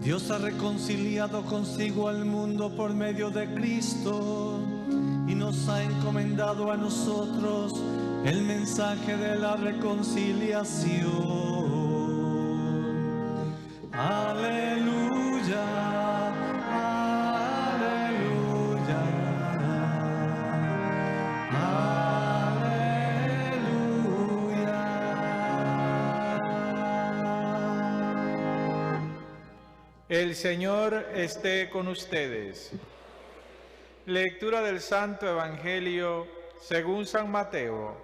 Dios ha reconciliado consigo al mundo por medio de Cristo y nos ha encomendado a nosotros el mensaje de la reconciliación. Aleluya, aleluya, aleluya. El Señor esté con ustedes. Lectura del Santo Evangelio según San Mateo.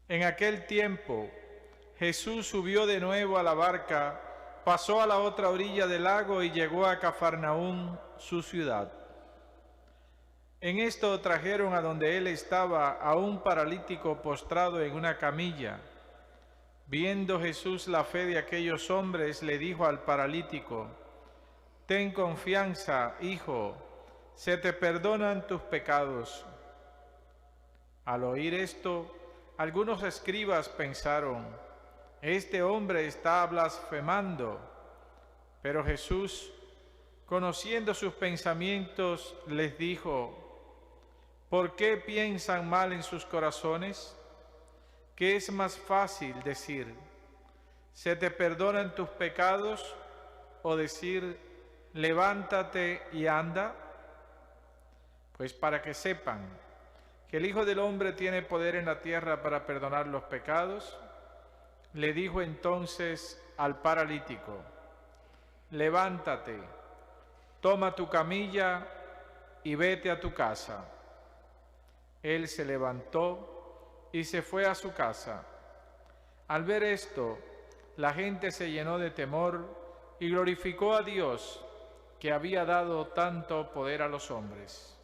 En aquel tiempo, Jesús subió de nuevo a la barca, pasó a la otra orilla del lago y llegó a Cafarnaúm, su ciudad. En esto trajeron a donde él estaba a un paralítico postrado en una camilla. Viendo Jesús la fe de aquellos hombres, le dijo al paralítico: «Ten confianza, hijo, se te perdonan tus pecados». Al oír esto, algunos escribas pensaron: «Este hombre está blasfemando». Pero Jesús, conociendo sus pensamientos, les dijo: «¿Por qué piensan mal en sus corazones? ¿Qué es más fácil decir: se te perdonan tus pecados, o decir: levántate y anda? Pues para que sepan que el Hijo del Hombre tiene poder en la tierra para perdonar los pecados». Le dijo entonces al paralítico: «Levántate, toma tu camilla y vete a tu casa». Él se levantó y se fue a su casa. Al ver esto, la gente se llenó de temor y glorificó a Dios, que había dado tanto poder a los hombres.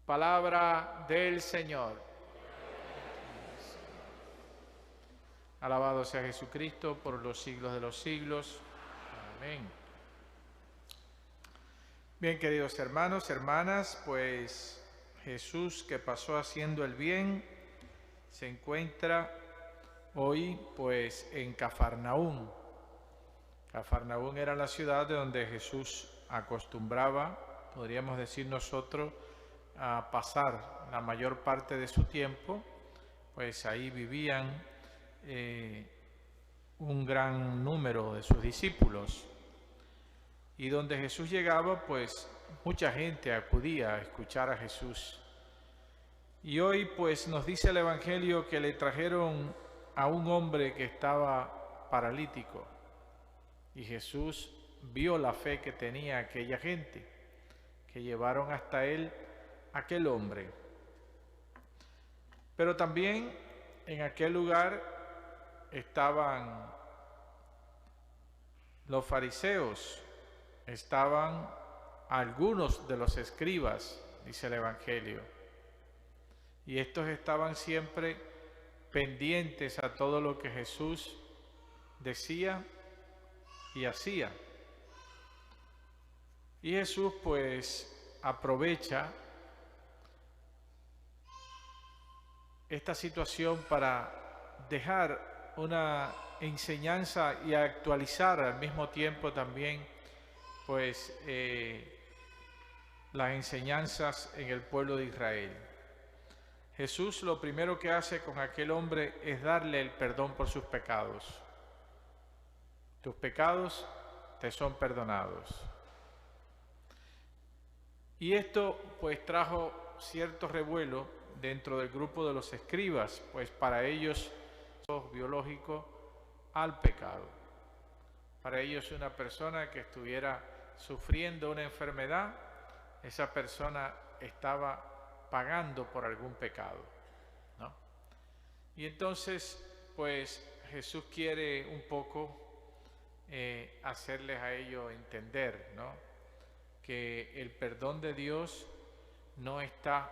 Palabra del Señor. Alabado sea Jesucristo por los siglos de los siglos. Amén. Bien, queridos hermanos, hermanas, pues Jesús, que pasó haciendo el bien, se encuentra hoy pues en Cafarnaúm. Cafarnaúm era la ciudad de donde Jesús acostumbraba, podríamos decir nosotros, a pasar la mayor parte de su tiempo. Pues ahí vivían un gran número de sus discípulos, y donde Jesús llegaba, pues mucha gente acudía a escuchar a Jesús. Y hoy pues nos dice el Evangelio que le trajeron a un hombre que estaba paralítico, y Jesús vio la fe que tenía aquella gente, que llevaron hasta él aquel hombre. Pero también en aquel lugar estaban los fariseos, estaban algunos de los escribas, dice el Evangelio, y estos estaban siempre pendientes a todo lo que Jesús decía y hacía. Y Jesús pues aprovecha esta situación para dejar una enseñanza y actualizar al mismo tiempo también pues las enseñanzas en el pueblo de Israel. Jesús lo primero que hace con aquel hombre es darle el perdón por sus pecados. Tus pecados te son perdonados. Y esto pues trajo cierto revuelo dentro del grupo de los escribas, pues para ellos es biológico al pecado. Para ellos una persona que estuviera sufriendo una enfermedad, esa persona estaba pagando por algún pecado, ¿no? Y entonces pues Jesús quiere un poco hacerles a ellos entender, ¿no?, que el perdón de Dios no está,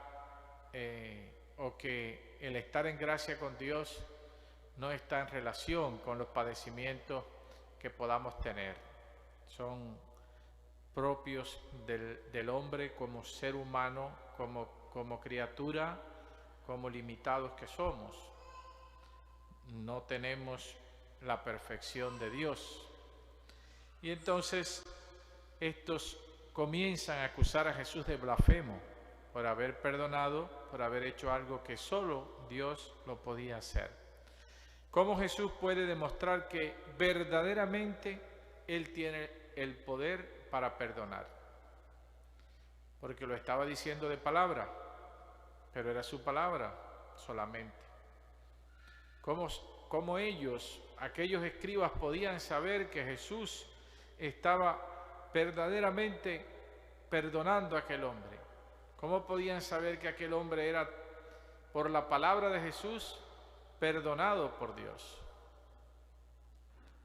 o que el estar en gracia con Dios no está en relación con los padecimientos que podamos tener. Son propios del hombre como ser humano, como criatura, como limitados que somos. no tenemos la perfección de Dios. Y entonces estos comienzan a acusar a Jesús de blasfemo por haber perdonado, por haber hecho algo que solo Dios lo podía hacer. ¿Cómo Jesús puede demostrar que verdaderamente Él tiene el poder para perdonar? Porque lo estaba diciendo de palabra, pero era su palabra solamente. ¿Cómo ellos, aquellos escribas, podían saber que Jesús estaba verdaderamente perdonando a aquel hombre? ¿Cómo podían saber que aquel hombre era, por la palabra de Jesús, perdonado por Dios?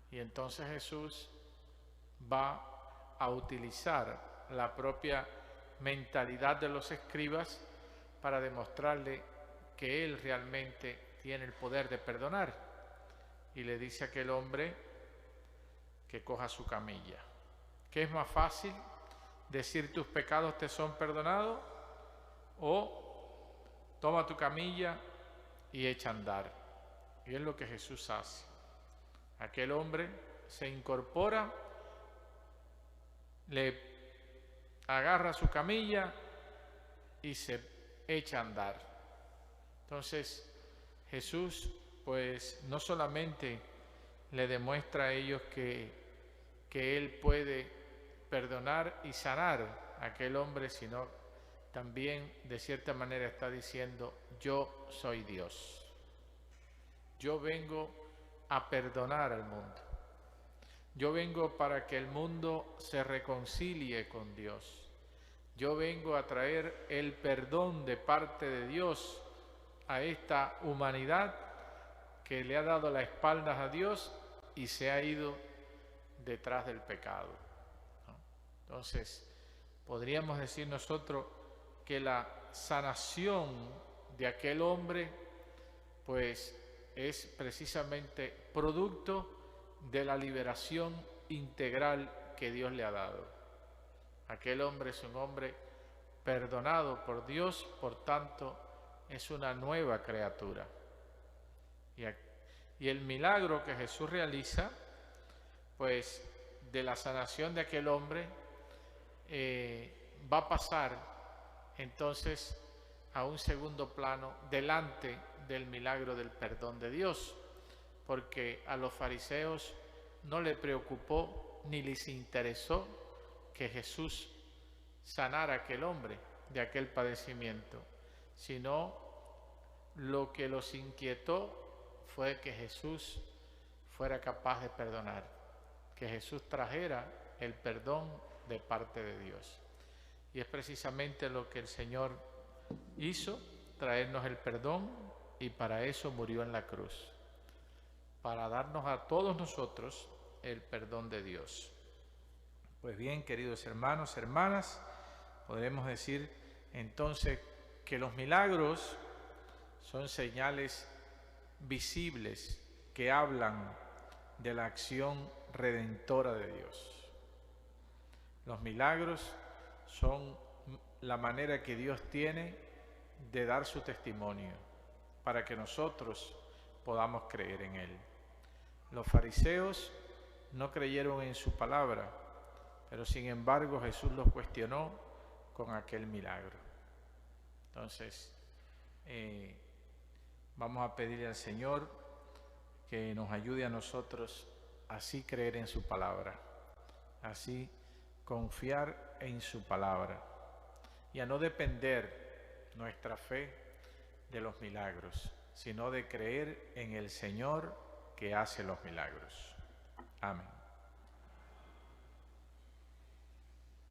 Y entonces Jesús va a utilizar la propia mentalidad de los escribas para demostrarle que Él realmente tiene el poder de perdonar. Y le dice a aquel hombre que coja su camilla. ¿Qué es más fácil? ¿Decir tus pecados te son perdonados? ¿O toma tu camilla y echa a andar? Y es lo que Jesús hace. Aquel hombre se incorpora, le agarra su camilla y se echa a andar. Entonces Jesús pues no solamente le demuestra a ellos que Él puede perdonar y sanar a aquel hombre, sino también de cierta manera está diciendo: yo soy Dios, yo vengo a perdonar al mundo, yo vengo para que el mundo se reconcilie con Dios, yo vengo a traer el perdón de parte de Dios a esta humanidad que le ha dado la espalda a Dios y se ha ido detrás del pecado, ¿no? Entonces, podríamos decir nosotros que la sanación de aquel hombre, pues, es precisamente producto de la liberación integral que Dios le ha dado. Aquel hombre es un hombre perdonado por Dios, por tanto, es una nueva criatura. Y el milagro que Jesús realiza, pues de la sanación de aquel hombre, va a pasar entonces a un segundo plano delante del milagro del perdón de Dios, porque a los fariseos no le preocupó ni les interesó que Jesús sanara a aquel hombre de aquel padecimiento, sino lo que los inquietó fue que Jesús fuera capaz de perdonar, que Jesús trajera el perdón de parte de Dios. Y es precisamente lo que el Señor hizo, traernos el perdón, y para eso murió en la cruz, para darnos a todos nosotros el perdón de Dios. Pues bien, queridos hermanos, hermanas, podremos decir entonces que los milagros son señales visibles que hablan de la acción redentora de Dios. Los milagros son la manera que Dios tiene de dar su testimonio para que nosotros podamos creer en Él. Los fariseos no creyeron en su palabra, pero sin embargo Jesús los cuestionó con aquel milagro. Entonces, vamos a pedirle al Señor que nos ayude a nosotros así creer en su palabra, así confiar en su palabra y a no depender nuestra fe de los milagros, sino de creer en el Señor que hace los milagros. Amén.